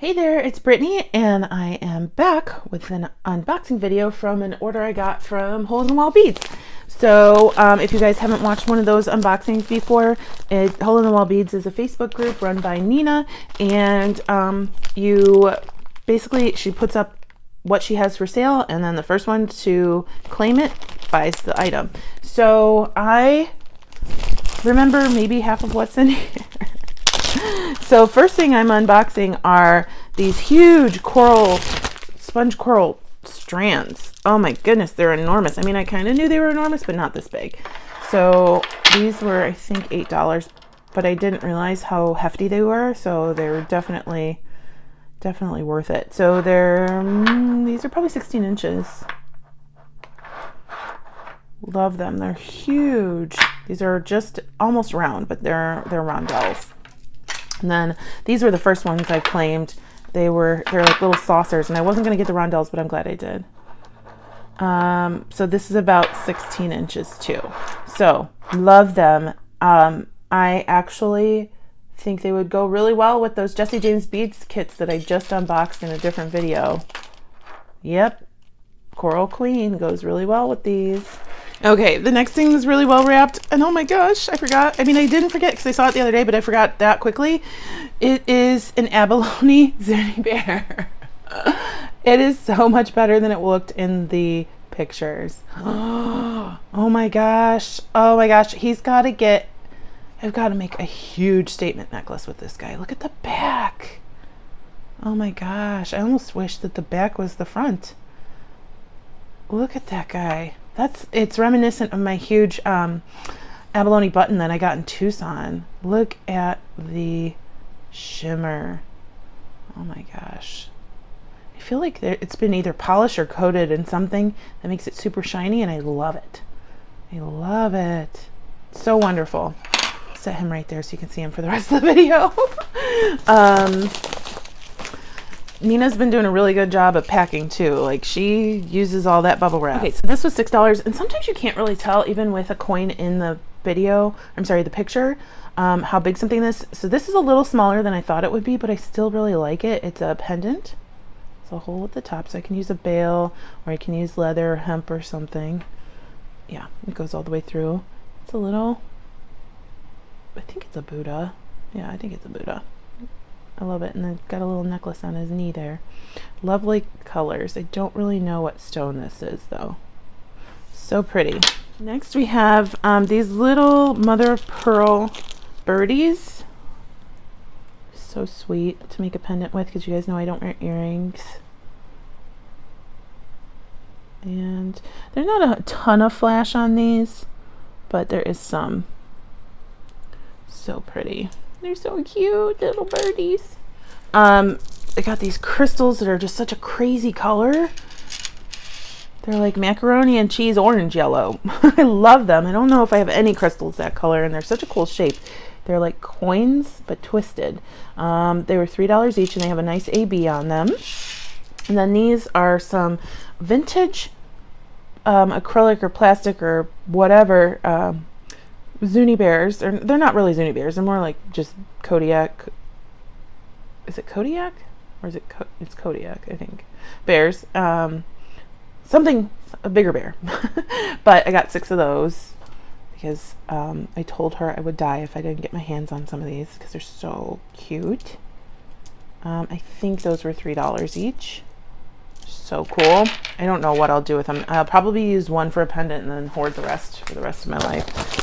Hey there, it's Brittany, and I am back with an unboxing video from an order I got from Hole in the Wall Beads. So if you guys haven't watched one of those unboxings before, Hole in the Wall Beads is a Facebook group run by Nina, and she puts up what she has for sale, and then the first one to claim it buys the item. So I remember maybe half of what's in here. So first thing I'm unboxing are these huge sponge coral strands. Oh my goodness, they're enormous. I mean, I kind of knew they were enormous, but not this big. So these were, I think, $8, but I didn't realize how hefty they were. So they were definitely worth it. So these are probably 16 inches. Love them. They're huge. These are just almost round, but they're rondelles. And then these were the first ones I claimed. They're like little saucers, and I wasn't going to get the rondelles, but I'm glad I did. So this is about 16 inches too. So love them. I actually think they would go really well with those Jesse James beads kits that I just unboxed in a different video. Yep. Coral Queen goes really well with these. Okay, the next thing is really well wrapped, and oh my gosh, I forgot. I mean, I didn't forget because I saw it the other day, but I forgot that quickly. It is an abalone Zuni bear. It is so much better than it looked in the pictures. Oh my gosh. Oh my gosh. I've got to make a huge statement necklace with this guy. Look at the back. Oh my gosh. I almost wish that the back was the front. Look at that guy. It's reminiscent of my huge abalone button that I got in Tucson. Look at the shimmer. Oh my gosh. I feel like it's been either polished or coated in something that makes it super shiny, and I love it. I love it. So wonderful. Set him right there so you can see him for the rest of the video. Nina's been doing a really good job of packing too. Like, she uses all that bubble wrap. Okay, so this was $6, and sometimes you can't really tell, even with a coin in the the picture, how big something is. So this is a little smaller than I thought it would be, but I still really like it. It's a pendant. It's a hole at the top, so I can use a bail, or I can use leather or hemp or something. Yeah, it goes all the way through. It's a little, I think it's a Buddha. Yeah, I think it's a Buddha. I love it. And then got a little necklace on his knee there. Lovely colors. I don't really know what stone this is though. So pretty. Next we have these little mother of pearl birdies. So sweet to make a pendant with, because you guys know I don't wear earrings. And there's not a ton of flash on these, but there is some. So pretty. They're so cute, little birdies. They got these crystals that are just such a crazy color. They're like macaroni and cheese orange yellow. I love them. I don't know if I have any crystals that color, and they're such a cool shape. They're like coins, but twisted. They were $3 each, and they have a nice AB on them. And then these are some vintage acrylic or plastic or whatever Zuni bears. They're not really Zuni bears. They're more like just Kodiak. Is it Kodiak? Or is it it's Kodiak, I think. Bears. Something, a bigger bear. But I got 6 of those because I told her I would die if I didn't get my hands on some of these because they're so cute. I think those were $3 each. So cool. I don't know what I'll do with them. I'll probably use one for a pendant and then hoard the rest for the rest of my life.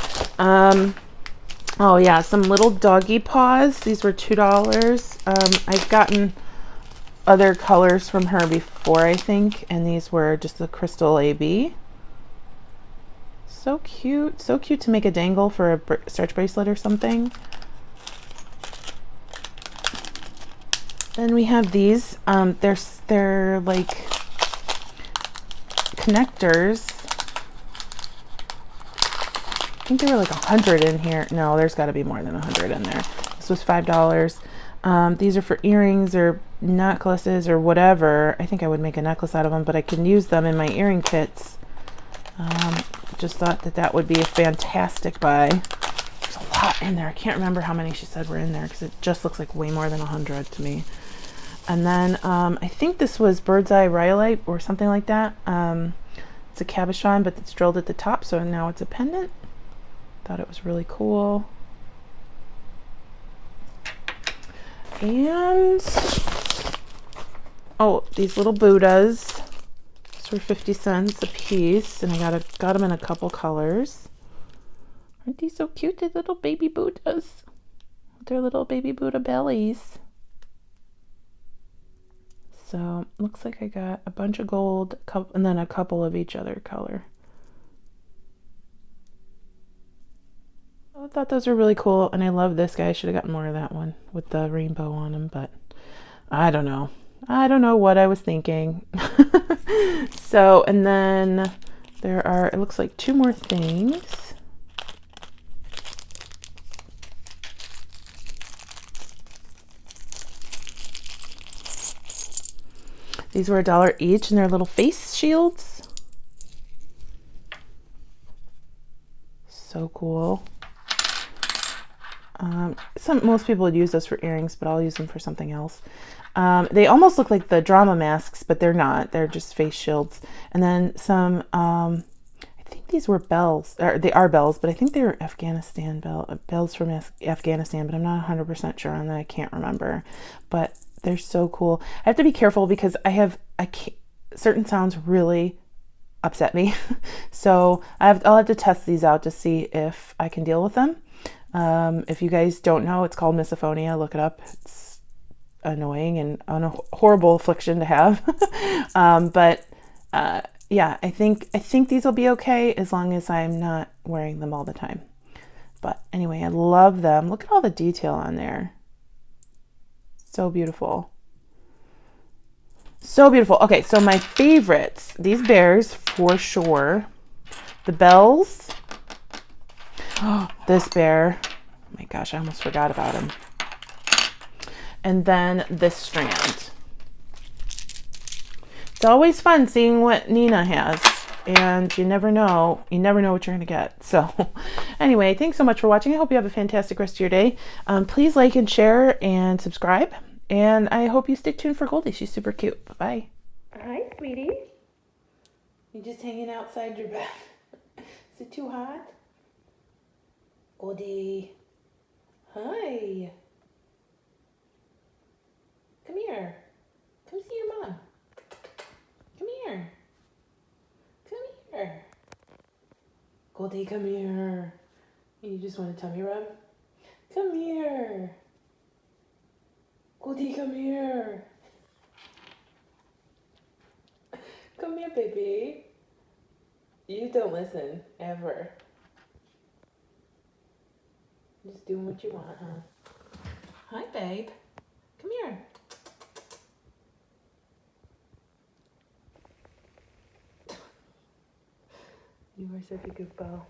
Oh yeah, some little doggy paws. These were $2. I've gotten other colors from her before, I think, and these were just the crystal AB. So cute. So cute to make a dangle for a stretch bracelet or something. Then we have these. They're like connectors. I think there were like 100 in here. No, there's got to be more than 100 in there. This was $5. These are for earrings or necklaces or whatever. I think I would make a necklace out of them, but I can use them in my earring kits. Just thought that would be a fantastic buy. There's a lot in there. I can't remember how many she said were in there because it just looks like way more than 100 to me. And then I think this was Bird's Eye Rhyolite or something like that. It's a cabochon, but it's drilled at the top, so now it's a pendant. Thought it was really cool. And oh, these little Buddhas. These were 50 cents a piece, and I got them in a couple colors. Aren't these so cute? These little baby Buddhas. They're little baby Buddha bellies. So looks like I got a bunch of gold, and then a couple of each other color. I thought those were really cool, and I love this guy. I should have gotten more of that one with the rainbow on him, but I don't know. I don't know what I was thinking. So, and then there are, it looks like 2 more things. These were $1 each, and they're little face shields. So cool. Most people would use those for earrings, but I'll use them for something else. They almost look like the drama masks, but they're not. They're just face shields. And then some, I think these were bells, or they are bells, but I think they were Afghanistan bells from Afghanistan, but I'm not 100% sure on that. I can't remember, but they're so cool. I have to be careful because certain sounds really upset me. So I'll have to test these out to see if I can deal with them. If you guys don't know, it's called misophonia. Look it up. It's annoying and a horrible affliction to have. Yeah, I think these will be okay as long as I'm not wearing them all the time. But anyway, I love them. Look at all the detail on there. So beautiful. So beautiful. Okay, so my favorites, these bears for sure. The bells. Oh, this bear. Oh my gosh, I almost forgot about him. And then this strand. It's always fun seeing what Nina has, and you never know what you're gonna get. So anyway, thanks so much for watching. I hope you have a fantastic rest of your day. Please like and share and subscribe, and I hope you stay tuned for Goldie. She's super cute. Bye. Hi, sweetie. You just hanging outside your bed? Is it too hot? Goldie. Hi. Come here. Come see your mom. Come here. Come here. Goldie, come here. You just want a tummy rub? Come here. Goldie, come here. Come here, baby. You don't listen, ever. Just doing what you want, huh? Hi, babe. Come here. You are such a good beau.